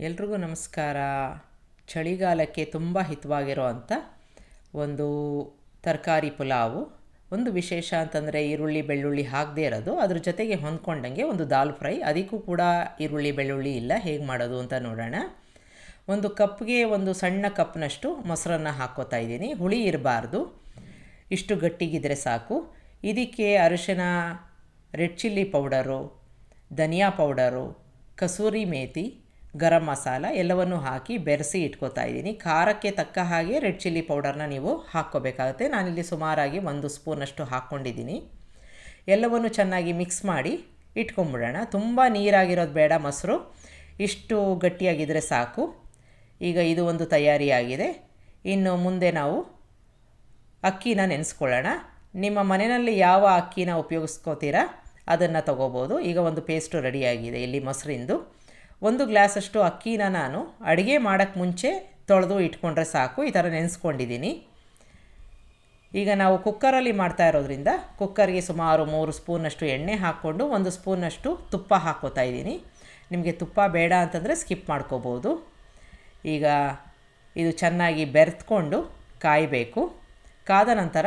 ಎಲ್ರಿಗೂ ನಮಸ್ಕಾರ. ಚಳಿಗಾಲಕ್ಕೆ ತುಂಬ ಹಿತವಾಗಿರುವಂಥ ಒಂದು ತರಕಾರಿ ಪುಲಾವು. ಒಂದು ವಿಶೇಷ ಅಂತಂದರೆ ಈರುಳ್ಳಿ ಬೆಳ್ಳುಳ್ಳಿ ಹಾಕದೇ ಇರೋದು, ಅದ್ರ ಜೊತೆಗೆ ಹೊಂದ್ಕೊಂಡಂಗೆ ಒಂದು ದಾಲ್ ಫ್ರೈ. ಅದಕ್ಕೂ ಕೂಡ ಈರುಳ್ಳಿ ಬೆಳ್ಳುಳ್ಳಿ ಇಲ್ಲ, ಹೇಗೆ ಮಾಡೋದು ಅಂತ ನೋಡೋಣ. ಒಂದು ಕಪ್ಗೆ ಒಂದು ಸಣ್ಣ ಕಪ್ನಷ್ಟು ಮೊಸರನ್ನು ಹಾಕ್ಕೋತಾ ಇದ್ದೀನಿ. ಹುಳಿ ಇರಬಾರ್ದು, ಇಷ್ಟು ಗಟ್ಟಿಗಿದ್ರೆ ಸಾಕು. ಇದಕ್ಕೆ ಅರಿಶಿನ, ರೆಡ್ ಚಿಲ್ಲಿ ಪೌಡರು, ಧನಿಯಾ ಪೌಡರು, ಕಸೂರಿ ಮೇಥಿ, ಗರಂ ಮಸಾಲ ಎಲ್ಲವನ್ನು ಹಾಕಿ ಬೆರೆಸಿ ಇಟ್ಕೋತಾ ಇದ್ದೀನಿ. ಖಾರಕ್ಕೆ ತಕ್ಕ ಹಾಗೆ ರೆಡ್ ಚಿಲ್ಲಿ ಪೌಡರ್ನ ನೀವು ಹಾಕ್ಕೋಬೇಕಾಗುತ್ತೆ. ನಾನಿಲ್ಲಿ ಸುಮಾರಾಗಿ 1 ಸ್ಪೂನಷ್ಟು ಹಾಕ್ಕೊಂಡಿದ್ದೀನಿ. ಎಲ್ಲವನ್ನು ಚೆನ್ನಾಗಿ ಮಿಕ್ಸ್ ಮಾಡಿ ಇಟ್ಕೊಂಬಿಡೋಣ. ತುಂಬ ನೀರಾಗಿರೋದು ಬೇಡ, ಮೊಸರು ಇಷ್ಟು ಗಟ್ಟಿಯಾಗಿದ್ದರೆ ಸಾಕು. ಈಗ ಇದು ಒಂದು ತಯಾರಿಯಾಗಿದೆ. ಇನ್ನು ಮುಂದೆ ನಾವು ಅಕ್ಕಿನ ನೆನೆಸ್ಕೊಳ್ಳೋಣ. ನಿಮ್ಮ ಮನೆಯಲ್ಲಿ ಯಾವ ಅಕ್ಕಿನ ಉಪಯೋಗಿಸ್ಕೋತೀರಾ ಅದನ್ನು ತಗೋಬೋದು. ಈಗ ಒಂದು ಪೇಸ್ಟು ರೆಡಿಯಾಗಿದೆ. ಇಲ್ಲಿ ಮೊಸರಿಂದು 1 ಗ್ಲಾಸಷ್ಟು ಅಕ್ಕಿನ ನಾನು ಅಡುಗೆ ಮಾಡೋಕ್ಕೆ ಮುಂಚೆ ತೊಳೆದು ಇಟ್ಕೊಂಡ್ರೆ ಸಾಕು. ಈ ಥರ ನೆನೆಸ್ಕೊಂಡಿದ್ದೀನಿ. ಈಗ ನಾವು ಕುಕ್ಕರಲ್ಲಿ ಮಾಡ್ತಾ ಇರೋದ್ರಿಂದ ಕುಕ್ಕರ್ಗೆ ಸುಮಾರು 3 ಸ್ಪೂನಷ್ಟು ಎಣ್ಣೆ ಹಾಕ್ಕೊಂಡು 1 ಸ್ಪೂನಷ್ಟು ತುಪ್ಪ ಹಾಕ್ಕೋತಾ ಇದ್ದೀನಿ. ನಿಮಗೆ ತುಪ್ಪ ಬೇಡ ಅಂತಂದರೆ ಸ್ಕಿಪ್ ಮಾಡ್ಕೋಬೋದು. ಈಗ ಇದು ಚೆನ್ನಾಗಿ ಬೆರೆತ್ಕೊಂಡು ಕಾಯಬೇಕು. ಕಾದ ನಂತರ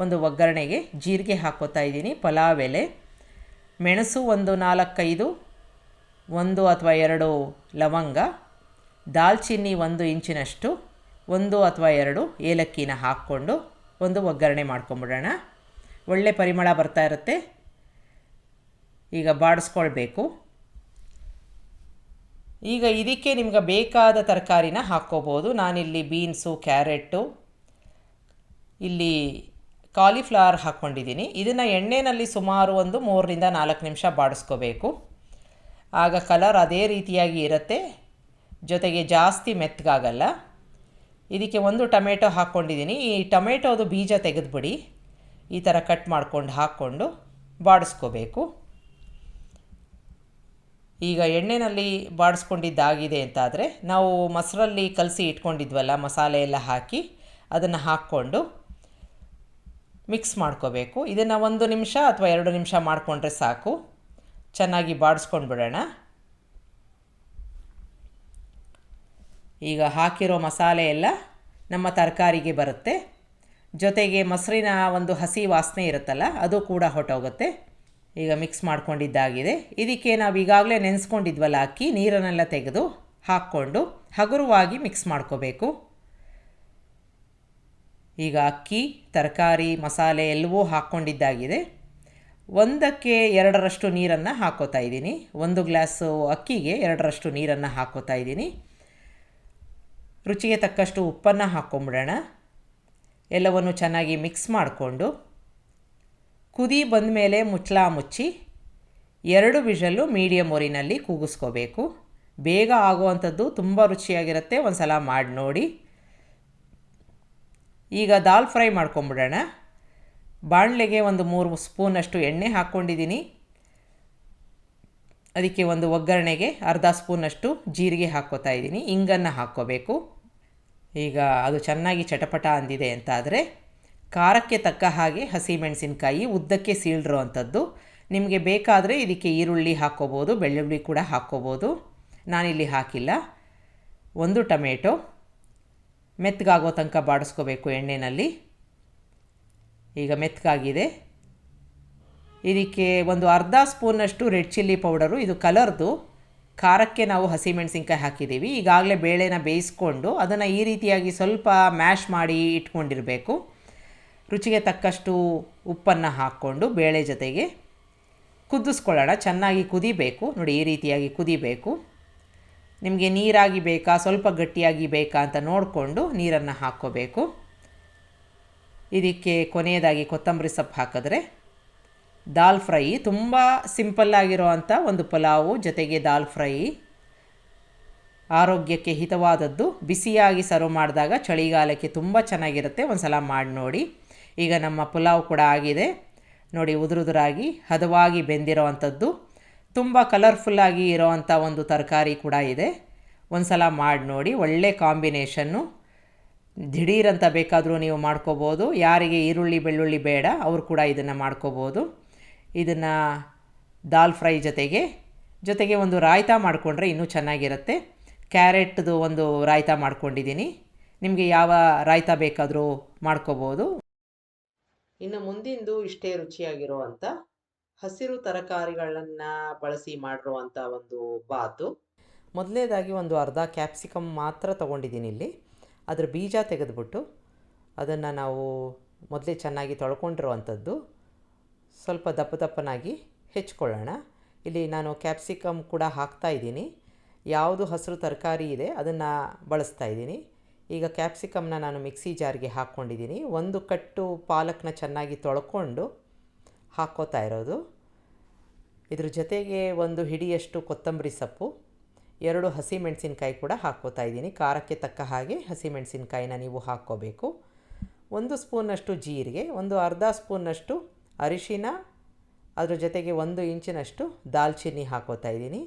ಒಂದು ಒಗ್ಗರಣೆಗೆ ಜೀರಿಗೆ ಹಾಕ್ಕೋತಾ ಇದ್ದೀನಿ, ಪಲಾವ್ ಎಲೆ, ಮೆಣಸು ಒಂದು 4-5, 1 ಅಥವಾ 2 ಲವಂಗ, ದಾಲ್ಚಿನ್ನಿ 1 ಇಂಚಿನಷ್ಟು, 1 ಅಥವಾ 2 ಏಲಕ್ಕಿನ ಹಾಕ್ಕೊಂಡು ಒಂದು ಒಗ್ಗರಣೆ ಮಾಡ್ಕೊಂಬಿಡೋಣ. ಒಳ್ಳೆ ಪರಿಮಳ ಬರ್ತಾ ಇರುತ್ತೆ. ಈಗ ಬಾಡಿಸ್ಕೊಳ್ಬೇಕು. ಈಗ ಇದಕ್ಕೆ ನಿಮ್ಗೆ ಬೇಕಾದ ತರಕಾರಿನ ಹಾಕ್ಕೋಬೋದು. ನಾನಿಲ್ಲಿ ಬೀನ್ಸು, ಕ್ಯಾರೆಟು, ಇಲ್ಲಿ ಕಾಲಿಫ್ಲವರ್ ಹಾಕ್ಕೊಂಡಿದ್ದೀನಿ. ಇದನ್ನು ಎಣ್ಣೆಯಲ್ಲಿ ಸುಮಾರು ಒಂದು 3-4 ನಿಮಿಷ ಬಾಡಿಸ್ಕೋಬೇಕು. ಆಗ ಕಲರ್ ಅದೇ ರೀತಿಯಾಗಿ ಇರುತ್ತೆ, ಜೊತೆಗೆ ಜಾಸ್ತಿ ಮೆತ್ತಗಾಗಲ್ಲ. ಇದಕ್ಕೆ 1 ಟೊಮೆಟೊ ಹಾಕ್ಕೊಂಡಿದ್ದೀನಿ. ಈ ಟೊಮೆಟೊದು ಬೀಜ ತೆಗೆದುಬಿಡಿ, ಈ ಥರ ಕಟ್ ಮಾಡ್ಕೊಂಡು ಹಾಕ್ಕೊಂಡು ಬಾಡಿಸ್ಕೋಬೇಕು. ಈಗ ಎಣ್ಣೆಯಲ್ಲಿ ಬಾಡಿಸ್ಕೊಂಡಿದ್ದಾಗಿದೆ ಅಂತಾದರೆ ನಾವು ಮೊಸರಲ್ಲಿ ಕಲಸಿ ಇಟ್ಕೊಂಡಿದ್ವಲ್ಲ, ಮಸಾಲೆ ಎಲ್ಲ ಹಾಕಿ ಅದನ್ನು ಹಾಕ್ಕೊಂಡು ಮಿಕ್ಸ್ ಮಾಡ್ಕೋಬೇಕು. ಇದನ್ನು 1 ನಿಮಿಷ ಅಥವಾ 2 ನಿಮಿಷ ಮಾಡಿಕೊಂಡ್ರೆ ಸಾಕು. ಚೆನ್ನಾಗಿ ಬಾಡಿಸ್ಕೊಂಡು ಬಿಡೋಣ. ಈಗ ಹಾಕಿರೋ ಮಸಾಲೆ ಎಲ್ಲ ನಮ್ಮ ತರಕಾರಿಗೆ ಬರುತ್ತೆ, ಜೊತೆಗೆ ಮೊಸರಿನ ಒಂದು ಹಸಿ ವಾಸನೆ ಇರುತ್ತಲ್ಲ ಅದು ಕೂಡ ಹೊಟ್ಟೋಗುತ್ತೆ. ಈಗ ಮಿಕ್ಸ್ ಮಾಡ್ಕೊಂಡಿದ್ದಾಗಿದೆ. ಇದಕ್ಕೆ ನಾವು ಈಗಾಗಲೇ ನೆನೆಸ್ಕೊಂಡಿದ್ವಲ್ಲ ಅಕ್ಕಿ, ನೀರನ್ನೆಲ್ಲ ತೆಗೆದು ಹಾಕ್ಕೊಂಡು ಹಗುರವಾಗಿ ಮಿಕ್ಸ್ ಮಾಡ್ಕೋಬೇಕು. ಈಗ ಅಕ್ಕಿ, ತರಕಾರಿ, ಮಸಾಲೆ ಎಲ್ಲವೂ ಹಾಕ್ಕೊಂಡಿದ್ದಾಗಿದೆ. 1ಕ್ಕೆ 2ರಷ್ಟು ನೀರನ್ನು ಹಾಕ್ಕೋತಾ ಇದ್ದೀನಿ. 1 ಗ್ಲಾಸು ಅಕ್ಕಿಗೆ 2ರಷ್ಟು ನೀರನ್ನು ಹಾಕ್ಕೋತಾ ಇದ್ದೀನಿ. ರುಚಿಗೆ ತಕ್ಕಷ್ಟು ಉಪ್ಪನ್ನು ಹಾಕ್ಕೊಂಬಿಡೋಣ. ಎಲ್ಲವನ್ನು ಚೆನ್ನಾಗಿ ಮಿಕ್ಸ್ ಮಾಡಿಕೊಂಡು ಕುದಿ ಬಂದ ಮೇಲೆ ಮುಚ್ಚಳ ಮುಚ್ಚಿ 2 ವಿಷಲ್ಲು ಮೀಡಿಯಮ್ ಉರಿನಲ್ಲಿ ಕೂಗಿಸ್ಕೋಬೇಕು. ಬೇಗ ಆಗುವಂಥದ್ದು, ತುಂಬ ರುಚಿಯಾಗಿರುತ್ತೆ. ಒಂದು ಸಲ ಮಾಡಿ ನೋಡಿ. ಈಗ ದಾಲ್ ಫ್ರೈ ಮಾಡ್ಕೊಂಬಿಡೋಣ. ಬಾಣಲೆಗೆ ಒಂದು 3 ಸ್ಪೂನಷ್ಟು ಎಣ್ಣೆ ಹಾಕ್ಕೊಂಡಿದ್ದೀನಿ. ಅದಕ್ಕೆ ಒಂದು ಒಗ್ಗರಣೆಗೆ ಅರ್ಧ ಸ್ಪೂನಷ್ಟು ಜೀರಿಗೆ ಹಾಕ್ಕೋತಾ ಇದ್ದೀನಿ. ಇಂಗನ್ನು ಹಾಕ್ಕೋಬೇಕು. ಈಗ ಅದು ಚೆನ್ನಾಗಿ ಚಟಪಟ ಅಂದಿದೆ ಅಂತಾದರೆ ಖಾರಕ್ಕೆ ತಕ್ಕ ಹಾಗೆ ಹಸಿಮೆಣಸಿನ್ಕಾಯಿ ಉದ್ದಕ್ಕೆ ಸೀಳಿರೋ ಅಂಥದ್ದು. ನಿಮಗೆ ಬೇಕಾದರೆ ಇದಕ್ಕೆ ಈರುಳ್ಳಿ ಹಾಕ್ಕೋಬೋದು, ಬೆಳ್ಳುಳ್ಳಿ ಕೂಡ ಹಾಕ್ಕೋಬೋದು. ನಾನಿಲ್ಲಿ ಹಾಕಿಲ್ಲ. 1 ಟೊಮೆಟೊ ಮೆತ್ತಗಾಗೋ ತನಕ ಬಾಡಿಸ್ಕೋಬೇಕು ಎಣ್ಣೆಯಲ್ಲಿ. ಈಗ ಮೆತ್ತಗಾಗಿದೆ. ಇದಕ್ಕೆ ಒಂದು ಅರ್ಧ ಸ್ಪೂನಷ್ಟು ರೆಡ್ ಚಿಲ್ಲಿ ಪೌಡರು, ಇದು ಕಲರ್ದು. ಖಾರಕ್ಕೆ ನಾವು ಹಸಿಮೆಣಸಿನ್ಕಾಯಿ ಹಾಕಿದ್ದೀವಿ. ಈಗಾಗಲೇ ಬೇಳೆನ ಬೇಯಿಸ್ಕೊಂಡು ಅದನ್ನು ಈ ರೀತಿಯಾಗಿ ಸ್ವಲ್ಪ ಮ್ಯಾಶ್ ಮಾಡಿ ಇಟ್ಕೊಂಡಿರಬೇಕು. ರುಚಿಗೆ ತಕ್ಕಷ್ಟು ಉಪ್ಪನ್ನು ಹಾಕ್ಕೊಂಡು ಬೇಳೆ ಜೊತೆಗೆ ಕುದಿಸ್ಕೊಳ್ಳೋಣ. ಚೆನ್ನಾಗಿ ಕುದಿಬೇಕು. ನೋಡಿ, ಈ ರೀತಿಯಾಗಿ ಕುದಿಬೇಕು. ನಿಮಗೆ ನೀರಾಗಿ ಬೇಕಾ, ಸ್ವಲ್ಪ ಗಟ್ಟಿಯಾಗಿ ಬೇಕಾ ಅಂತ ನೋಡಿಕೊಂಡು ನೀರನ್ನು ಹಾಕ್ಕೋಬೇಕು. ಇದಕ್ಕೆ ಕೊನೆಯದಾಗಿ ಕೊತ್ತಂಬರಿ ಸೊಪ್ಪು ಹಾಕಿದ್ರೆ ದಾಲ್ ಫ್ರೈ ತುಂಬ ಸಿಂಪಲ್ಲಾಗಿರೋ ಅಂಥ ಒಂದು ಪಲಾವು ಜೊತೆಗೆ ದಾಲ್ ಫ್ರೈ ಆರೋಗ್ಯಕ್ಕೆ ಹಿತವಾದದ್ದು. ಬಿಸಿಯಾಗಿ ಸರ್ವ್ ಮಾಡಿದಾಗ ಚಳಿಗಾಲಕ್ಕೆ ತುಂಬ ಚೆನ್ನಾಗಿರುತ್ತೆ. ಒಂದು ಸಲ ಮಾಡಿ ನೋಡಿ. ಈಗ ನಮ್ಮ ಪುಲಾವ್ ಕೂಡ ಆಗಿದೆ ನೋಡಿ, ಉದುರುದುರಾಗಿ ಹದವಾಗಿ ಬೆಂದಿರೋ ಅಂಥದ್ದು. ತುಂಬ ಕಲರ್ಫುಲ್ಲಾಗಿ ಇರೋವಂಥ ಒಂದು ತರಕಾರಿ ಕೂಡ ಇದೆ. ಒಂದು ಸಲ ಮಾಡಿ ನೋಡಿ. ಒಳ್ಳೆ ಕಾಂಬಿನೇಷನ್ನು. ದಿಢೀರಂತ ಬೇಕಾದರೂ ನೀವು ಮಾಡ್ಕೋಬೋದು. ಯಾರಿಗೆ ಈರುಳ್ಳಿ ಬೆಳ್ಳುಳ್ಳಿ ಬೇಡ ಅವರು ಕೂಡ ಇದನ್ನು ಮಾಡ್ಕೋಬೋದು. ಇದನ್ನು ದಾಲ್ ಫ್ರೈ ಜೊತೆಗೆ ಒಂದು ರಾಯ್ತ ಮಾಡಿಕೊಂಡ್ರೆ ಇನ್ನೂ ಚೆನ್ನಾಗಿರುತ್ತೆ. ಕ್ಯಾರೆಟ್ದು ಒಂದು ರಾಯ್ತ ಮಾಡ್ಕೊಂಡಿದ್ದೀನಿ. ನಿಮಗೆ ಯಾವ ರಾಯ್ತ ಬೇಕಾದರೂ ಮಾಡ್ಕೋಬೋದು. ಇನ್ನು ಮುಂದಿಂದು ಇಷ್ಟೇ ರುಚಿಯಾಗಿರುವಂಥ ಹಸಿರು ತರಕಾರಿಗಳನ್ನು ಬಳಸಿ ಮಾಡಿರುವಂಥ ಒಂದು ಬಾತು. ಮೊದಲನೇದಾಗಿ ಒಂದು ಅರ್ಧ ಕ್ಯಾಪ್ಸಿಕಮ್ ಮಾತ್ರ ತೊಗೊಂಡಿದ್ದೀನಿ ಇಲ್ಲಿ. ಅದರ ಬೀಜ ತೆಗೆದುಬಿಟ್ಟು ಅದನ್ನು ನಾವು ಮೊದಲೇ ಚೆನ್ನಾಗಿ ತೊಳ್ಕೊಂಡಿರುವಂಥದ್ದು ಸ್ವಲ್ಪ ದಪ್ಪ ದಪ್ಪನಾಗಿ ಹೆಚ್ಕೊಳ್ಳೋಣ. ಇಲ್ಲಿ ನಾನು ಕ್ಯಾಪ್ಸಿಕಮ್ ಕೂಡ ಹಾಕ್ತಾಯಿದ್ದೀನಿ. ಯಾವುದು ಹಸಿರು ತರಕಾರಿ ಇದೆ ಅದನ್ನು ಬಳಸ್ತಾ ಇದ್ದೀನಿ. ಈಗ ಕ್ಯಾಪ್ಸಿಕಮ್ನ ನಾನು ಮಿಕ್ಸಿ ಜಾರ್ಗೆ ಹಾಕ್ಕೊಂಡಿದ್ದೀನಿ. ಒಂದು ಕಟ್ಟು ಪಾಲಕ್ನ ಚೆನ್ನಾಗಿ ತೊಳ್ಕೊಂಡು ಹಾಕ್ಕೋತಾ ಇರೋದು. ಇದ್ರ ಜೊತೆಗೆ ಒಂದು ಹಿಡಿಯಷ್ಟು ಕೊತ್ತಂಬರಿ ಸೊಪ್ಪು, 2 ಹಸಿಮೆಣಸಿನ್ಕಾಯಿ ಕೂಡ ಹಾಕ್ಕೋತಾ ಇದ್ದೀನಿ. ಖಾರಕ್ಕೆ ತಕ್ಕ ಹಾಗೆ ಹಸಿಮೆಣಸಿನ್ಕಾಯಿನ ನೀವು ಹಾಕ್ಕೋಬೇಕು. 1 ಸ್ಪೂನಷ್ಟು ಜೀರಿಗೆ, ಒಂದು ಅರ್ಧ ಸ್ಪೂನ್ನಷ್ಟು ಅರಿಶಿನ, ಅದ್ರ ಜೊತೆಗೆ 1 ಇಂಚಿನಷ್ಟು ದಾಲ್ಚಿನ್ನಿ ಹಾಕ್ಕೋತಾ ಇದ್ದೀನಿ.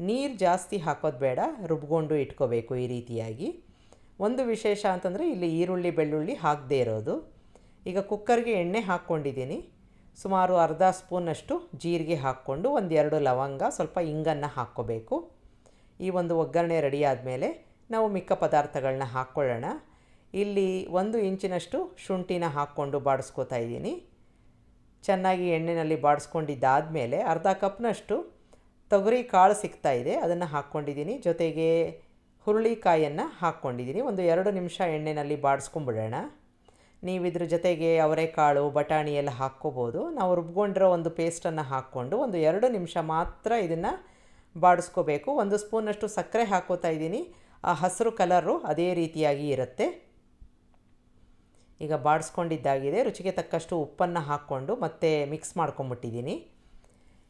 ನೀರು ಜಾಸ್ತಿ ಹಾಕೋದು ಬೇಡ, ರುಬ್ಕೊಂಡು ಇಟ್ಕೋಬೇಕು ಈ ರೀತಿಯಾಗಿ. ಒಂದು ವಿಶೇಷ ಅಂತಂದರೆ ಇಲ್ಲಿ ಈರುಳ್ಳಿ ಬೆಳ್ಳುಳ್ಳಿ ಹಾಕದೇ ಇರೋದು. ಈಗ ಕುಕ್ಕರ್ಗೆ ಎಣ್ಣೆ ಹಾಕ್ಕೊಂಡಿದ್ದೀನಿ. ಸುಮಾರು ಅರ್ಧ ಸ್ಪೂನಷ್ಟು ಜೀರಿಗೆ ಹಾಕ್ಕೊಂಡು 1-2 ಲವಂಗ, ಸ್ವಲ್ಪ ಇಂಗನ್ನು ಹಾಕ್ಕೋಬೇಕು. ಈ ಒಂದು ಒಗ್ಗರಣೆ ರೆಡಿ ಆದಮೇಲೆ ನಾವು ಮಿಕ್ಕ ಪದಾರ್ಥಗಳನ್ನ ಹಾಕ್ಕೊಳ್ಳೋಣ. ಇಲ್ಲಿ 1 ಇಂಚಿನಷ್ಟು ಶುಂಠಿನ ಹಾಕ್ಕೊಂಡು ಬಾಡಿಸ್ಕೋತಾ ಇದ್ದೀನಿ. ಚೆನ್ನಾಗಿ ಎಣ್ಣೆಯಲ್ಲಿ ಬಾಡಿಸ್ಕೊಂಡಿದ್ದಾದಮೇಲೆ ಅರ್ಧ ಕಪ್ನಷ್ಟು ತೊಗರಿ ಕಾಳು ಸಿಗ್ತಾ ಇದೆ, ಅದನ್ನು ಹಾಕ್ಕೊಂಡಿದ್ದೀನಿ. ಜೊತೆಗೆ ಹುರುಳಿಕಾಯನ್ನು ಹಾಕ್ಕೊಂಡಿದ್ದೀನಿ. 1-2 ನಿಮಿಷ ಎಣ್ಣೆಯಲ್ಲಿ ಬಾಡಿಸ್ಕೊಂಬಿಡೋಣ. ನೀವು ಇದ್ರ ಜೊತೆಗೆ ಅವರೆಕಾಳು, ಬಟಾಣಿ ಎಲ್ಲ ಹಾಕ್ಕೋಬೋದು. ನಾವು ರುಬ್ಕೊಂಡಿರೋ ಒಂದು ಪೇಸ್ಟನ್ನು ಹಾಕ್ಕೊಂಡು 1-2 ನಿಮಿಷ ಮಾತ್ರ ಇದನ್ನು ಬಾಡಿಸ್ಕೋಬೇಕು. 1 ಸ್ಪೂನಷ್ಟು ಸಕ್ಕರೆ ಹಾಕ್ಕೋತಾ ಇದ್ದೀನಿ. ಆ ಹಸಿರು ಕಲರು ಅದೇ ರೀತಿಯಾಗಿ ಇರುತ್ತೆ. ಈಗ ಬಾಡಿಸ್ಕೊಂಡಿದ್ದಾಗಿದೆ. ರುಚಿಗೆ ತಕ್ಕಷ್ಟು ಉಪ್ಪನ್ನು ಹಾಕ್ಕೊಂಡು ಮತ್ತೆ ಮಿಕ್ಸ್ ಮಾಡ್ಕೊಂಬಿಟ್ಟಿದ್ದೀನಿ.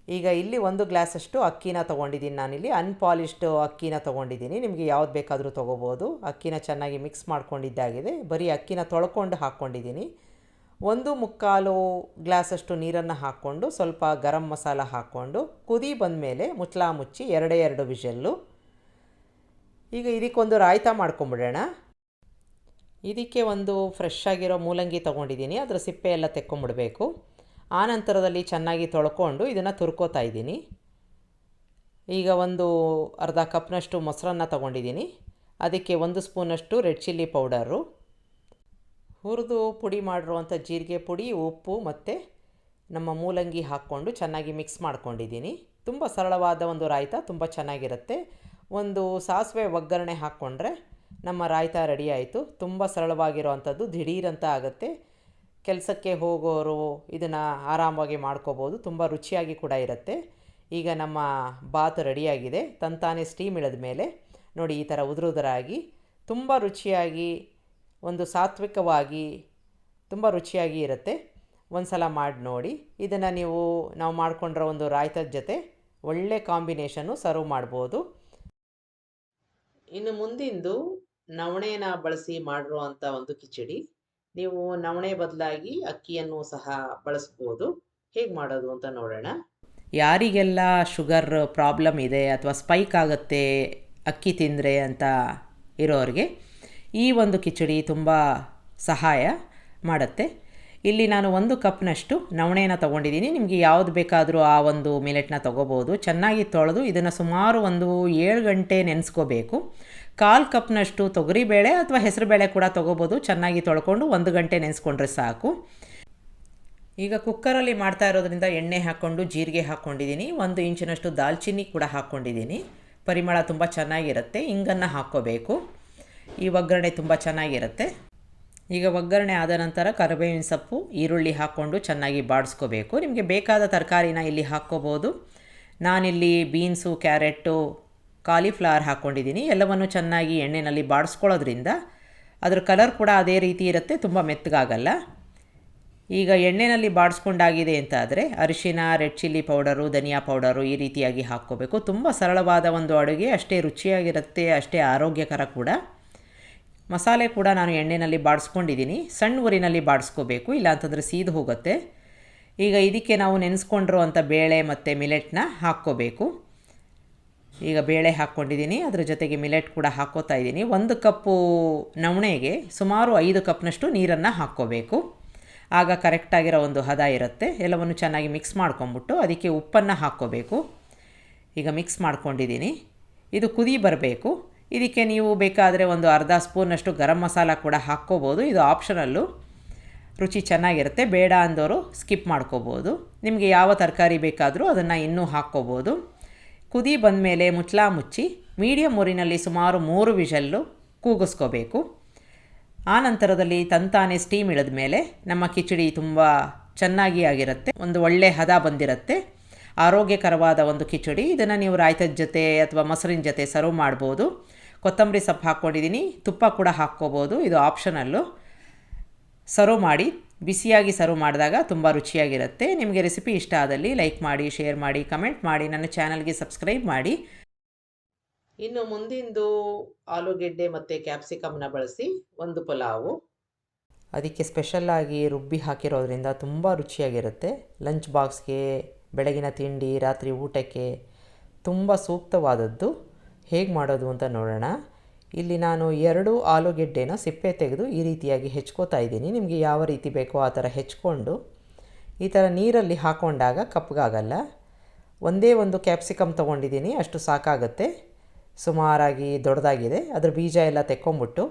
ಈಗ ಇಲ್ಲಿ 1 ಗ್ಲಾಸಷ್ಟು ಅಕ್ಕಿನ ತೊಗೊಂಡಿದ್ದೀನಿ. ನಾನಿಲ್ಲಿ ಅನ್ಪಾಲಿಶ್ಡ್ ಅಕ್ಕಿನ ತೊಗೊಂಡಿದ್ದೀನಿ. ನಿಮಗೆ ಯಾವ್ದು ಬೇಕಾದರೂ ತೊಗೋಬೋದು. ಅಕ್ಕಿನ ಚೆನ್ನಾಗಿ ಮಿಕ್ಸ್ ಮಾಡ್ಕೊಂಡಿದ್ದಾಗಿದೆ. ಬರೀ ಅಕ್ಕಿನ ತೊಳ್ಕೊಂಡು ಹಾಕ್ಕೊಂಡಿದ್ದೀನಿ. 1/4 ಗ್ಲಾಸಷ್ಟು ನೀರನ್ನು ಹಾಕ್ಕೊಂಡು ಸ್ವಲ್ಪ ಗರಂ ಮಸಾಲ ಹಾಕ್ಕೊಂಡು ಕುದಿ ಬಂದಮೇಲೆ ಮುಚ್ಚಳ ಮುಚ್ಚಿ 2 ವಿಷಲ್ಲು. ಈಗ ಇದಕ್ಕೊಂದು ರಾಯ್ತ ಮಾಡ್ಕೊಂಬಿಡೋಣ. ಇದಕ್ಕೆ ಒಂದು ಫ್ರೆಶ್ ಆಗಿರೋ ಮೂಲಂಗಿ ತೊಗೊಂಡಿದ್ದೀನಿ. ಅದರ ಸಿಪ್ಪೆ ಎಲ್ಲ ತೆಕ್ಕೊಂಬಿಡಬೇಕು. ಆ ನಂತರದಲ್ಲಿ ಚೆನ್ನಾಗಿ ತೊಳ್ಕೊಂಡು ಇದನ್ನು ತುರ್ಕೋತಾ ಇದ್ದೀನಿ. ಈಗ ಒಂದು ಅರ್ಧ ಕಪ್ನಷ್ಟು ಮೊಸರನ್ನ ತೊಗೊಂಡಿದ್ದೀನಿ. ಅದಕ್ಕೆ 1 ಸ್ಪೂನಷ್ಟು ರೆಡ್ ಚಿಲ್ಲಿ ಪೌಡರು, ಹುರಿದು ಪುಡಿ ಮಾಡಿರುವಂಥ ಜೀರಿಗೆ ಪುಡಿ, ಉಪ್ಪು ಮತ್ತು ನಮ್ಮ ಮೂಲಂಗಿ ಹಾಕ್ಕೊಂಡು ಚೆನ್ನಾಗಿ ಮಿಕ್ಸ್ ಮಾಡ್ಕೊಂಡಿದ್ದೀನಿ. ತುಂಬ ಸರಳವಾದ ಒಂದು ರಾಯ್ತ, ತುಂಬ ಚೆನ್ನಾಗಿರುತ್ತೆ. ಒಂದು ಸಾಸಿವೆ ಒಗ್ಗರಣೆ ಹಾಕ್ಕೊಂಡ್ರೆ ನಮ್ಮ ರಾಯ್ತ ರೆಡಿ ಆಯಿತು. ತುಂಬ ಸರಳವಾಗಿರುವಂಥದ್ದು, ದಿಢೀರಂತ ಆಗುತ್ತೆ. ಕೆಲಸಕ್ಕೆ ಹೋಗೋರು ಇದನ್ನು ಆರಾಮಾಗಿ ಮಾಡ್ಕೋಬೋದು. ತುಂಬ ರುಚಿಯಾಗಿ ಕೂಡ ಇರುತ್ತೆ. ಈಗ ನಮ್ಮ ಬಾತ್ ರೆಡಿಯಾಗಿದೆ. ತಂತಾನೆ ಸ್ಟೀಮ್ ಇಳಿದ ಮೇಲೆ ನೋಡಿ ಈ ಥರ ಉದುರಾಗಿ ತುಂಬ ರುಚಿಯಾಗಿ, ಒಂದು ಸಾತ್ವಿಕವಾಗಿ ತುಂಬ ರುಚಿಯಾಗಿ ಇರುತ್ತೆ. ಒಂದು ಸಲ ಮಾಡಿ ನೋಡಿ. ಇದನ್ನು ನಾವು ಮಾಡ್ಕೊಂಡಿರೋ ಒಂದು ರಾಯ್ತದ ಜೊತೆ ಒಳ್ಳೆ ಕಾಂಬಿನೇಷನ್ನು ಸರ್ವ್ ಮಾಡ್ಬೋದು. ಇನ್ನು ಮುಂದಿಂದು ನವಣೆನ ಬಳಸಿ ಮಾಡಿರುವಂಥ ಒಂದು ಕಿಚಡಿ. ನೀವು ನವಣೆ ಬದಲಾಗಿ ಅಕ್ಕಿಯನ್ನು ಸಹ ಬಳಸ್ಬೋದು. ಹೇಗೆ ಮಾಡೋದು ಅಂತ ನೋಡೋಣ. ಯಾರಿಗೆಲ್ಲ ಶುಗರ್ ಪ್ರಾಬ್ಲಮ್ ಇದೆ ಅಥವಾ ಸ್ಪೈಕ್ ಆಗುತ್ತೆ ಅಕ್ಕಿ ತಿಂದರೆ ಅಂತ ಇರೋರಿಗೆ ಈ ಒಂದು ಕಿಚಡಿ ತುಂಬ ಸಹಾಯ ಮಾಡುತ್ತೆ. ಇಲ್ಲಿ ನಾನು 1 ಕಪ್ನಷ್ಟು ನವಣೆನ ತೊಗೊಂಡಿದ್ದೀನಿ. ನಿಮಗೆ ಯಾವುದು ಬೇಕಾದರೂ ಆ ಒಂದು ಮಿಲೆಟ್ನ ತೊಗೋಬೋದು. ಚೆನ್ನಾಗಿ ತೊಳೆದು ಇದನ್ನು ಸುಮಾರು 7 ಗಂಟೆ ನೆನೆಸ್ಕೋಬೇಕು. 1/4 ಕಪ್ನಷ್ಟು ತೊಗರಿಬೇಳೆ ಅಥವಾ ಹೆಸರುಬೇಳೆ ಕೂಡ ತೊಗೋಬೋದು. ಚೆನ್ನಾಗಿ ತೊಳ್ಕೊಂಡು 1 ಗಂಟೆ ನೆನೆಸ್ಕೊಂಡ್ರೆ ಸಾಕು. ಈಗ ಕುಕ್ಕರಲ್ಲಿ ಮಾಡ್ತಾ ಇರೋದ್ರಿಂದ ಎಣ್ಣೆ ಹಾಕ್ಕೊಂಡು ಜೀರಿಗೆ ಹಾಕ್ಕೊಂಡಿದ್ದೀನಿ. 1 ಇಂಚಿನಷ್ಟು ದಾಲ್ಚಿನ್ನಿ ಕೂಡ ಹಾಕ್ಕೊಂಡಿದ್ದೀನಿ. ಪರಿಮಳ ತುಂಬ ಚೆನ್ನಾಗಿರುತ್ತೆ. ಇಂಗನ್ನು ಹಾಕ್ಕೋಬೇಕು. ಈ ಒಗ್ಗರಣೆ ತುಂಬ ಚೆನ್ನಾಗಿರುತ್ತೆ. ಈಗ ಒಗ್ಗರಣೆ ಆದ ನಂತರ ಕರಿಬೇವಿನ ಸೊಪ್ಪು, ಈರುಳ್ಳಿ ಹಾಕ್ಕೊಂಡು ಚೆನ್ನಾಗಿ ಬಾಡಿಸ್ಕೋಬೇಕು. ನಿಮಗೆ ಬೇಕಾದ ತರಕಾರಿನ ಇಲ್ಲಿ ಹಾಕ್ಕೋಬೋದು. ನಾನಿಲ್ಲಿ ಬೀನ್ಸು, ಕ್ಯಾರೆಟು, ಕಾಲಿಫ್ಲವರ್ ಹಾಕ್ಕೊಂಡಿದ್ದೀನಿ. ಎಲ್ಲವನ್ನು ಚೆನ್ನಾಗಿ ಎಣ್ಣೆಯಲ್ಲಿ ಬಾಡಿಸ್ಕೊಳ್ಳೋದ್ರಿಂದ ಅದ್ರ ಕಲರ್ ಕೂಡ ಅದೇ ರೀತಿ ಇರುತ್ತೆ, ತುಂಬ ಮೆತ್ತಗಾಗಲ್ಲ. ಈಗ ಎಣ್ಣೆಯಲ್ಲಿ ಬಾಡಿಸ್ಕೊಂಡಾಗಿದೆ ಅಂತ ಆದರೆ ಅರಿಶಿನ, ರೆಡ್ ಚಿಲ್ಲಿ ಪೌಡರು, ಧನಿಯಾ ಪೌಡರು ಈ ರೀತಿಯಾಗಿ ಹಾಕ್ಕೋಬೇಕು. ತುಂಬ ಸರಳವಾದ ಒಂದು ಅಡುಗೆ, ಅಷ್ಟೇ ರುಚಿಯಾಗಿರುತ್ತೆ, ಅಷ್ಟೇ ಆರೋಗ್ಯಕರ ಕೂಡ. ಮಸಾಲೆ ಕೂಡ ನಾನು ಎಣ್ಣೆಯಲ್ಲಿ ಬಾಡಿಸ್ಕೊಂಡಿದ್ದೀನಿ. ಸಣ್ಣ ಊರಿನಲ್ಲಿ ಬಾಡಿಸ್ಕೋಬೇಕು, ಇಲ್ಲಾಂತಂದರೆ ಸೀದು ಹೋಗುತ್ತೆ. ಈಗ ಇದಕ್ಕೆ ನಾವು ನೆನೆಸ್ಕೊಂಡಿರುವಂಥ ಬೇಳೆ ಮತ್ತು ಮಿಲೆಟ್ನ ಹಾಕ್ಕೋಬೇಕು. ಈಗ ಬೇಳೆ ಹಾಕ್ಕೊಂಡಿದ್ದೀನಿ, ಅದರ ಜೊತೆಗೆ ಮಿಲೆಟ್ ಕೂಡ ಹಾಕ್ಕೋತಾ ಇದ್ದೀನಿ. 1 ಕಪ್ಪು ನವಣೆಗೆ ಸುಮಾರು 5 ಕಪ್ನಷ್ಟು ನೀರನ್ನು ಹಾಕ್ಕೋಬೇಕು. ಆಗ ಕರೆಕ್ಟಾಗಿರೋ ಒಂದು ಹದ ಇರುತ್ತೆ. ಎಲ್ಲವನ್ನು ಚೆನ್ನಾಗಿ ಮಿಕ್ಸ್ ಮಾಡ್ಕೊಂಬಿಟ್ಟು ಅದಕ್ಕೆ ಉಪ್ಪನ್ನು ಹಾಕ್ಕೋಬೇಕು. ಈಗ ಮಿಕ್ಸ್ ಮಾಡ್ಕೊಂಡಿದ್ದೀನಿ. ಇದು ಕುದಿ ಬರಬೇಕು. ಇದಕ್ಕೆ ನೀವು ಬೇಕಾದರೆ ಒಂದು ಅರ್ಧ ಸ್ಪೂನಷ್ಟು ಗರಂ ಮಸಾಲ ಕೂಡ ಹಾಕ್ಕೋಬೋದು. ಇದು ಆಪ್ಷನಲ್ಲು, ರುಚಿ ಚೆನ್ನಾಗಿರುತ್ತೆ. ಬೇಡ ಅಂದವರು ಸ್ಕಿಪ್ ಮಾಡ್ಕೋಬೋದು. ನಿಮಗೆ ಯಾವ ತರಕಾರಿ ಬೇಕಾದರೂ ಅದನ್ನು ಇನ್ನೂ ಹಾಕ್ಕೋಬೋದು. ಕುದಿ ಬಂದಮೇಲೆ ಮುಚ್ಚಳ ಮುಚ್ಚಿ ಮೀಡಿಯಮ್ ಊರಿನಲ್ಲಿ ಸುಮಾರು 3 ವಿಷಲ್ಲು ಕೂಗಿಸ್ಕೋಬೇಕು. ಆ ನಂತರದಲ್ಲಿ ತಂತಾನೆ ಸ್ಟೀಮ್ ಇಳಿದ ಮೇಲೆ ನಮ್ಮ ಕಿಚಡಿ ತುಂಬ ಚೆನ್ನಾಗಿ ಆಗಿರುತ್ತೆ. ಒಂದು ಒಳ್ಳೆ ಹದ ಬಂದಿರುತ್ತೆ. ಆರೋಗ್ಯಕರವಾದ ಒಂದು ಕಿಚಡಿ. ಇದನ್ನು ನೀವು ರಾಯ್ತದ ಜೊತೆ ಅಥವಾ ಮೊಸರಿನ ಜೊತೆ ಸರ್ವ್ ಮಾಡ್ಬೋದು. ಕೊತ್ತಂಬರಿ ಸೊಪ್ಪು ಹಾಕ್ಕೊಂಡಿದ್ದೀನಿ, ತುಪ್ಪ ಕೂಡ ಹಾಕ್ಕೋಬೋದು. ಇದು ಆಪ್ಷನಲ್ಲು. ಸರ್ವ್ ಮಾಡಿ, ಬಿಸಿಯಾಗಿ ಸರ್ವ್ ಮಾಡಿದಾಗ ತುಂಬ ರುಚಿಯಾಗಿರುತ್ತೆ. ನಿಮಗೆ ರೆಸಿಪಿ ಇಷ್ಟ ಆದಲ್ಲಿ ಲೈಕ್ ಮಾಡಿ, ಶೇರ್ ಮಾಡಿ, ಕಮೆಂಟ್ ಮಾಡಿ, ನನ್ನ ಚಾನಲ್ಗೆ ಸಬ್ಸ್ಕ್ರೈಬ್ ಮಾಡಿ. ಇನ್ನು ಮುಂದಿಂದು ಆಲೂಗೆಡ್ಡೆ ಮತ್ತು ಕ್ಯಾಪ್ಸಿಕಮ್ನ ಬಳಸಿ ಒಂದು ಪಲಾವು. ಅದಕ್ಕೆ ಸ್ಪೆಷಲ್ಲಾಗಿ ರುಬ್ಬಿ ಹಾಕಿರೋದ್ರಿಂದ ತುಂಬ ರುಚಿಯಾಗಿರುತ್ತೆ. ಲಂಚ್ ಬಾಕ್ಸ್ಗೆ, ಬೆಳಗಿನ ತಿಂಡಿ, ರಾತ್ರಿ ಊಟಕ್ಕೆ ತುಂಬ ಸೂಕ್ತವಾದದ್ದು. ಹೇಗೆ ಮಾಡೋದು ಅಂತ ನೋಡೋಣ. ಇಲ್ಲಿ ನಾನು 2 ಆಲೂಗೆಡ್ಡೆನ ಸಿಪ್ಪೆ ತೆಗೆದು ಈ ರೀತಿಯಾಗಿ ಹೆಚ್ಕೋತಾ ಇದ್ದೀನಿ. ನಿಮಗೆ ಯಾವ ರೀತಿ ಬೇಕೋ ಆ ಥರ ಹೆಚ್ಕೊಂಡು ಈ ಥರ ನೀರಲ್ಲಿ ಹಾಕ್ಕೊಂಡಾಗ ಕಪ್ಪಗಾಗಲ್ಲ. ಒಂದೇ ಒಂದು ಕ್ಯಾಪ್ಸಿಕಮ್ ತೊಗೊಂಡಿದ್ದೀನಿ, ಅಷ್ಟು ಸಾಕಾಗುತ್ತೆ. ಸುಮಾರಾಗಿ ದೊಡ್ಡದಾಗಿದೆ. ಅದ್ರ ಬೀಜ ಎಲ್ಲ ತೆಕ್ಕೊಂಬಿಟ್ಟು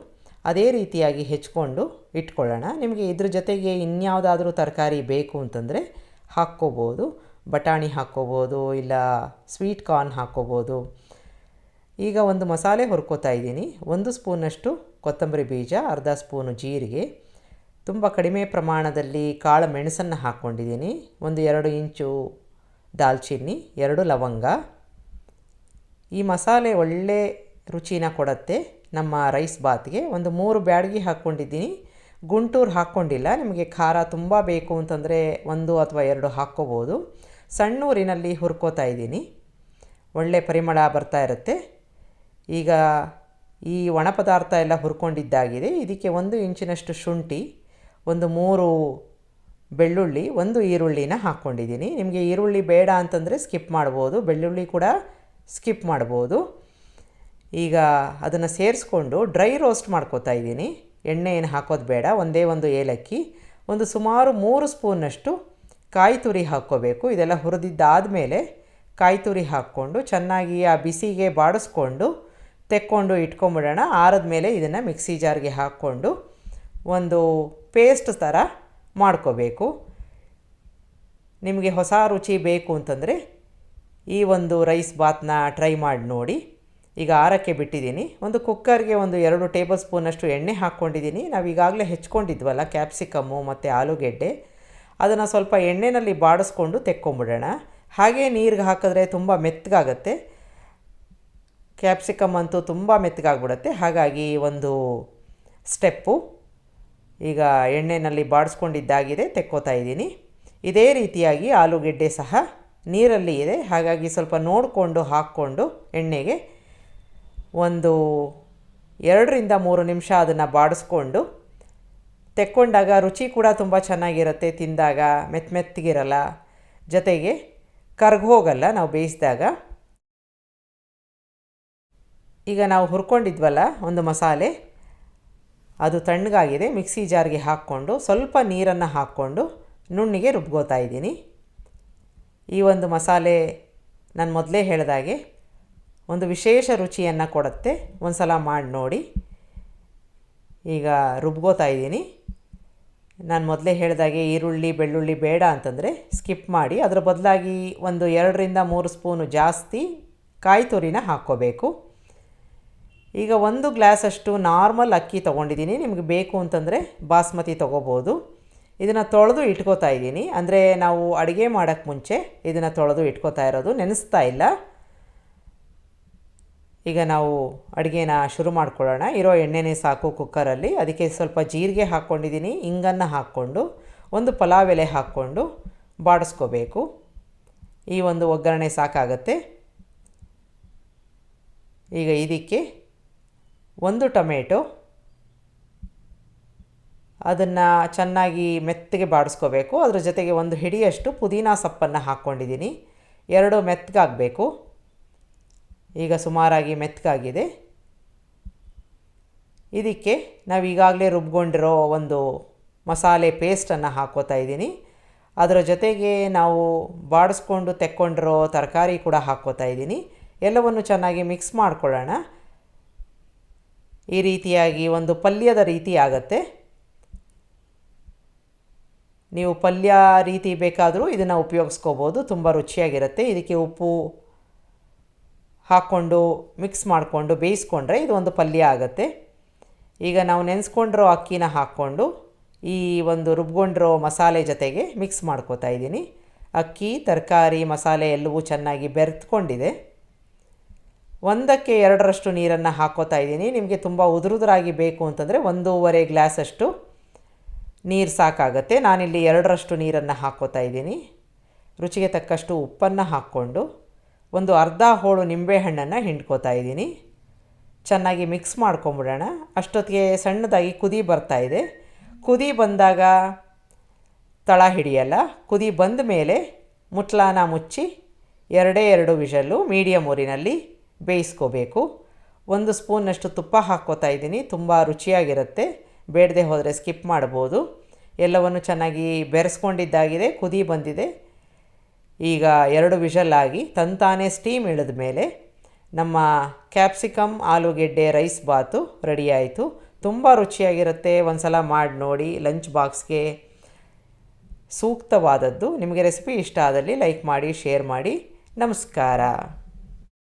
ಅದೇ ರೀತಿಯಾಗಿ ಹೆಚ್ಕೊಂಡು ಇಟ್ಕೊಳ್ಳೋಣ. ನಿಮಗೆ ಇದ್ರ ಜೊತೆಗೆ ಇನ್ಯಾವುದಾದ್ರೂ ತರಕಾರಿ ಬೇಕು ಅಂತಂದರೆ ಹಾಕ್ಕೋಬೋದು. ಬಟಾಣಿ ಹಾಕ್ಕೋಬೋದು, ಇಲ್ಲ ಸ್ವೀಟ್ ಕಾರ್ನ್ ಹಾಕ್ಕೋಬೋದು. ಈಗ ಒಂದು ಮಸಾಲೆ ಹುರ್ಕೋತಾ ಇದ್ದೀನಿ. 1 ಸ್ಪೂನಷ್ಟು ಕೊತ್ತಂಬರಿ ಬೀಜ, ಅರ್ಧ ಸ್ಪೂನು ಜೀರಿಗೆ, ತುಂಬ ಕಡಿಮೆ ಪ್ರಮಾಣದಲ್ಲಿ ಕಾಳು ಮೆಣಸನ್ನು ಹಾಕ್ಕೊಂಡಿದ್ದೀನಿ. 1-2 ಇಂಚು ದಾಲ್ಚಿನ್ನಿ, 2 ಲವಂಗ. ಈ ಮಸಾಲೆ ಒಳ್ಳೆ ರುಚಿನ ಕೊಡುತ್ತೆ ನಮ್ಮ ರೈಸ್ ಬಾತ್ಗೆ. 3 ಬ್ಯಾಡಗಿ ಹಾಕ್ಕೊಂಡಿದ್ದೀನಿ. ಗುಂಟೂರು ಹಾಕ್ಕೊಂಡಿಲ್ಲ. ನಿಮಗೆ ಖಾರ ತುಂಬ ಬೇಕು ಅಂತಂದರೆ 1 ಅಥವಾ 2 ಹಾಕ್ಕೋಬೋದು. ಸಣ್ಣ ಊರಿನಲ್ಲಿ ಹುರ್ಕೋತಾ ಇದ್ದೀನಿ. ಒಳ್ಳೆ ಪರಿಮಳ ಬರ್ತಾ ಇರುತ್ತೆ. ಈಗ ಈ ಒಣ ಪದಾರ್ಥ ಎಲ್ಲ ಹುರ್ಕೊಂಡಿದ್ದಾಗಿದೆ. ಇದಕ್ಕೆ 1 ಇಂಚಿನಷ್ಟು ಶುಂಠಿ, 3 ಬೆಳ್ಳುಳ್ಳಿ, 1 ಈರುಳ್ಳಿನ ಹಾಕ್ಕೊಂಡಿದ್ದೀನಿ. ನಿಮಗೆ ಈರುಳ್ಳಿ ಬೇಡ ಅಂತಂದರೆ ಸ್ಕಿಪ್ ಮಾಡ್ಬೋದು, ಬೆಳ್ಳುಳ್ಳಿ ಕೂಡ ಸ್ಕಿಪ್ ಮಾಡ್ಬೋದು. ಈಗ ಅದನ್ನು ಸೇರಿಸ್ಕೊಂಡು ಡ್ರೈ ರೋಸ್ಟ್ ಮಾಡ್ಕೋತಾ ಇದ್ದೀನಿ. ಎಣ್ಣೆ ಏನು ಹಾಕೋದು ಬೇಡ. ಒಂದೇ ಒಂದು ಏಲಕ್ಕಿ, ಸುಮಾರು 3 ಸ್ಪೂನ್ನಷ್ಟು ಕಾಯಿ ತುರಿ ಹಾಕ್ಕೋಬೇಕು. ಇದೆಲ್ಲ ಹುರಿದಿದ್ದಾದಮೇಲೆ ಕಾಯಿ ತುರಿ ಹಾಕ್ಕೊಂಡು ಚೆನ್ನಾಗಿ ಆ ಬಿಸಿಗೆ ಬಾಡಿಸ್ಕೊಂಡು ತೆಕ್ಕೊಂಡು ಇಟ್ಕೊಂಬಿಡೋಣ. ಆರದ ಮೇಲೆ ಇದನ್ನು ಮಿಕ್ಸಿ ಜಾರ್ಗೆ ಹಾಕ್ಕೊಂಡು ಒಂದು ಪೇಸ್ಟ್ ಥರ ಮಾಡ್ಕೋಬೇಕು. ನಿಮಗೆ ಹೊಸ ರುಚಿ ಬೇಕು ಅಂತಂದರೆ ಈ ಒಂದು ರೈಸ್ ಬಾತ್ನ ಟ್ರೈ ಮಾಡಿ ನೋಡಿ. ಈಗ ಆರಕ್ಕೆ ಬಿಟ್ಟಿದ್ದೀನಿ. ಒಂದು ಕುಕ್ಕರ್ಗೆ 2 ಟೇಬಲ್ ಸ್ಪೂನಷ್ಟು ಎಣ್ಣೆ ಹಾಕ್ಕೊಂಡಿದ್ದೀನಿ. ನಾವು ಈಗಾಗಲೇ ಹೆಚ್ಕೊಂಡಿದ್ವಲ್ಲ ಕ್ಯಾಪ್ಸಿಕಮ್ಮು ಮತ್ತು ಆಲೂಗೆಡ್ಡೆ, ಅದನ್ನು ಸ್ವಲ್ಪ ಎಣ್ಣೆಯಲ್ಲಿ ಬಾಡಿಸ್ಕೊಂಡು ತೆಕ್ಕೊಂಬಿಡೋಣ. ಹಾಗೇ ನೀರಿಗೆ ಹಾಕಿದ್ರೆ ತುಂಬ ಮೆತ್ತಗಾಗತ್ತೆ. ಕ್ಯಾಪ್ಸಿಕಮ್ ಅಂತೂ ತುಂಬ ಮೆತ್ತಗಾಗ್ಬಿಡುತ್ತೆ. ಹಾಗಾಗಿ ಒಂದು ಸ್ಟೆಪ್ಪು ಈಗ ಎಣ್ಣೆಯಲ್ಲಿ ಬಾಡಿಸ್ಕೊಂಡಿದ್ದಾಗಿದೆ, ತೆಕ್ಕೋತಾ ಇದ್ದೀನಿ. ಇದೇ ರೀತಿಯಾಗಿ ಆಲೂಗೆಡ್ಡೆ ಸಹ ನೀರಲ್ಲಿ ಇದೆ. ಹಾಗಾಗಿ ಸ್ವಲ್ಪ ನೋಡಿಕೊಂಡು ಹಾಕ್ಕೊಂಡು ಎಣ್ಣೆಗೆ 2-3 ನಿಮಿಷ ಅದನ್ನು ಬಾಡಿಸ್ಕೊಂಡು ತೆಕ್ಕೊಂಡಾಗ ರುಚಿ ಕೂಡ ತುಂಬ ಚೆನ್ನಾಗಿರುತ್ತೆ. ತಿಂದಾಗ ಮೆತ್ತಗಿರಲ್ಲ, ಜೊತೆಗೆ ಕರ್ಗೋಗಲ್ಲ ನಾವು ಬೇಯಿಸಿದಾಗ. ಈಗ ನಾವು ಹುರ್ಕೊಂಡಿದ್ವಲ್ಲ ಒಂದು ಮಸಾಲೆ, ಅದು ತಣ್ಣಗಾಗಿದೆ. ಮಿಕ್ಸಿ ಜಾರ್ಗೆ ಹಾಕ್ಕೊಂಡು ಸ್ವಲ್ಪ ನೀರನ್ನು ಹಾಕ್ಕೊಂಡು ನುಣ್ಣಿಗೆ ರುಬ್ಕೋತಾ ಇದ್ದೀನಿ. ಈ ಒಂದು ಮಸಾಲೆ ನಾನು ಮೊದಲೇ ಹೇಳಿದಾಗೆ ಒಂದು ವಿಶೇಷ ರುಚಿಯನ್ನು ಕೊಡುತ್ತೆ. ಒಂದು ಸಲ ಮಾಡಿ ನೋಡಿ. ಈಗ ರುಬ್ಕೋತಾ ಇದ್ದೀನಿ. ನಾನು ಮೊದಲೇ ಹೇಳಿದಾಗೆ ಈರುಳ್ಳಿ ಬೆಳ್ಳುಳ್ಳಿ ಬೇಡ ಅಂತಂದರೆ ಸ್ಕಿಪ್ ಮಾಡಿ. ಅದರ ಬದಲಾಗಿ 2-3 ಸ್ಪೂನು ಜಾಸ್ತಿ ಕಾಯಿ ತುರಿನ ಹಾಕ್ಕೋಬೇಕು. ಈಗ 1 ಗ್ಲಾಸಷ್ಟು ನಾರ್ಮಲ್ ಅಕ್ಕಿ ತೊಗೊಂಡಿದ್ದೀನಿ. ನಿಮಗೆ ಬೇಕು ಅಂತಂದರೆ ಬಾಸ್ಮತಿ ತೊಗೋಬೋದು. ಇದನ್ನು ತೊಳೆದು ಇಟ್ಕೋತಾ ಇದ್ದೀನಿ. ಅಂದರೆ ನಾವು ಅಡುಗೆ ಮಾಡೋಕ್ಕೆ ಮುಂಚೆ ಇದನ್ನು ತೊಳೆದು ಇಟ್ಕೋತಾ ಇರೋದು, ನೆನೆಸ್ತಾ ಇಲ್ಲ. ಈಗ ನಾವು ಅಡುಗೆನ ಶುರು ಮಾಡ್ಕೊಳ್ಳೋಣ. ಇರೋ ಎಣ್ಣೆನೇ ಸಾಕು ಕುಕ್ಕರಲ್ಲಿ. ಅದಕ್ಕೆ ಸ್ವಲ್ಪ ಜೀರಿಗೆ ಹಾಕ್ಕೊಂಡಿದ್ದೀನಿ. ಇಂಗನ್ನು ಹಾಕ್ಕೊಂಡು 1 ಪಲಾವ್ ಎಲೆ ಹಾಕ್ಕೊಂಡು ಬಾಡಿಸ್ಕೋಬೇಕು. ಈ ಒಂದು ಒಗ್ಗರಣೆ ಸಾಕಾಗತ್ತೆ. ಈಗ ಇದಕ್ಕೆ 1 ಟೊಮೆಟೊ, ಅದನ್ನು ಚೆನ್ನಾಗಿ ಮೆತ್ತಗೆ ಬಾಡಿಸ್ಕೋಬೇಕು. ಅದ್ರ ಜೊತೆಗೆ 1 ಹಿಡಿಯಷ್ಟು ಪುದೀನ ಸೊಪ್ಪನ್ನು ಹಾಕ್ಕೊಂಡಿದ್ದೀನಿ. 2 ಮೆತ್ತಗಾಗಬೇಕು. ಈಗ ಸುಮಾರಾಗಿ ಮೆತ್ತಗಾಗಿದೆ. ಇದಕ್ಕೆ ನಾವು ಈಗಾಗಲೇ ರುಬ್ಕೊಂಡಿರೋ ಒಂದು ಮಸಾಲೆ ಪೇಸ್ಟನ್ನು ಹಾಕ್ಕೋತಾ ಇದ್ದೀನಿ. ಅದರ ಜೊತೆಗೆ ನಾವು ಬಾಡಿಸ್ಕೊಂಡು ತೆಕ್ಕೊಂಡಿರೋ ತರಕಾರಿ ಕೂಡ ಹಾಕ್ಕೋತಾ ಇದ್ದೀನಿ. ಎಲ್ಲವನ್ನು ಚೆನ್ನಾಗಿ ಮಿಕ್ಸ್ ಮಾಡ್ಕೊಳ್ಳೋಣ. ಈ ರೀತಿಯಾಗಿ ಒಂದು ಪಲ್ಯದ ರೀತಿ ಆಗುತ್ತೆ. ನೀವು ಪಲ್ಯ ರೀತಿ ಬೇಕಾದರೂ ಇದನ್ನು ಉಪಯೋಗಿಸ್ಕೋಬೋದು, ತುಂಬ ರುಚಿಯಾಗಿರುತ್ತೆ. ಇದಕ್ಕೆ ಉಪ್ಪು ಹಾಕ್ಕೊಂಡು ಮಿಕ್ಸ್ ಮಾಡಿಕೊಂಡು ಬೇಯಿಸ್ಕೊಂಡ್ರೆ ಇದು ಒಂದು ಪಲ್ಯ ಆಗುತ್ತೆ. ಈಗ ನಾವು ನೆನೆಸ್ಕೊಂಡಿರೋ ಅಕ್ಕಿನ ಹಾಕ್ಕೊಂಡು ಈ ಒಂದು ರುಬ್ಕೊಂಡಿರೋ ಮಸಾಲೆ ಜೊತೆಗೆ ಮಿಕ್ಸ್ ಮಾಡ್ಕೋತಾ ಇದ್ದೀನಿ. ಅಕ್ಕಿ, ತರಕಾರಿ, ಮಸಾಲೆ ಎಲ್ಲವೂ ಚೆನ್ನಾಗಿ ಬೆರೆತ್ಕೊಂಡಿದೆ. 1/2 ನೀರನ್ನು ಹಾಕ್ಕೋತಾ ಇದ್ದೀನಿ. ನಿಮಗೆ ತುಂಬ ಉದುರುದುರಾಗಿ ಬೇಕು ಅಂತಂದರೆ 1.5 ಗ್ಲಾಸಷ್ಟು ನೀರು ಸಾಕಾಗುತ್ತೆ. ನಾನಿಲ್ಲಿ 2 ನೀರನ್ನು ಹಾಕ್ಕೋತಾ ಇದ್ದೀನಿ. ರುಚಿಗೆ ತಕ್ಕಷ್ಟು ಉಪ್ಪನ್ನು ಹಾಕ್ಕೊಂಡು ಒಂದು ಅರ್ಧ ಹೋಳು ನಿಂಬೆಹಣ್ಣನ್ನು ಹಿಂಡ್ಕೋತಾ ಇದ್ದೀನಿ. ಚೆನ್ನಾಗಿ ಮಿಕ್ಸ್ ಮಾಡ್ಕೊಂಬಿಡೋಣ. ಅಷ್ಟೊತ್ತಿಗೆ ಸಣ್ಣದಾಗಿ ಕುದಿ ಬರ್ತಾ ಇದೆ. ಕುದಿ ಬಂದಾಗ ತಳ ಹಿಡಿಯಲ್ಲ. ಕುದಿ ಬಂದ ಮೇಲೆ ಮುಟ್ಲಾನ ಮುಚ್ಚಿ 2 ವಿಷಲ್ಲು ಮೀಡಿಯಮ್ ಊರಿನಲ್ಲಿ ಬೇಯಿಸ್ಕೋಬೇಕು. 1 ಸ್ಪೂನ್ನಷ್ಟು ತುಪ್ಪ ಹಾಕ್ಕೋತಾ ಇದ್ದೀನಿ. ತುಂಬ ರುಚಿಯಾಗಿರುತ್ತೆ. ಬೇಡದೆ ಹೋದರೆ ಸ್ಕಿಪ್ ಮಾಡ್ಬೋದು. ಎಲ್ಲವನ್ನು ಚೆನ್ನಾಗಿ ಬೆರೆಸ್ಕೊಂಡಿದ್ದಾಗಿದೆ. ಕುದಿ ಬಂದಿದೆ. ಈಗ 2 ವಿಷಲ್ಲಾಗಿ ತಂತಾನೆ ಸ್ಟೀಮ್ ಇಳಿದ ಮೇಲೆ ನಮ್ಮ ಕ್ಯಾಪ್ಸಿಕಮ್ ಆಲೂಗೆಡ್ಡೆ ರೈಸ್ ಬಾತು ರೆಡಿ ಆಯಿತು. ತುಂಬ ರುಚಿಯಾಗಿರುತ್ತೆ. ಒಂದು ಸಲ ಮಾಡಿ ನೋಡಿ. ಲಂಚ್ ಬಾಕ್ಸ್ಗೆ ಸೂಕ್ತವಾದದ್ದು. ನಿಮಗೆ ರೆಸಿಪಿ ಇಷ್ಟ ಆದಲ್ಲಿ ಲೈಕ್ ಮಾಡಿ, ಶೇರ್ ಮಾಡಿ. ನಮಸ್ಕಾರ.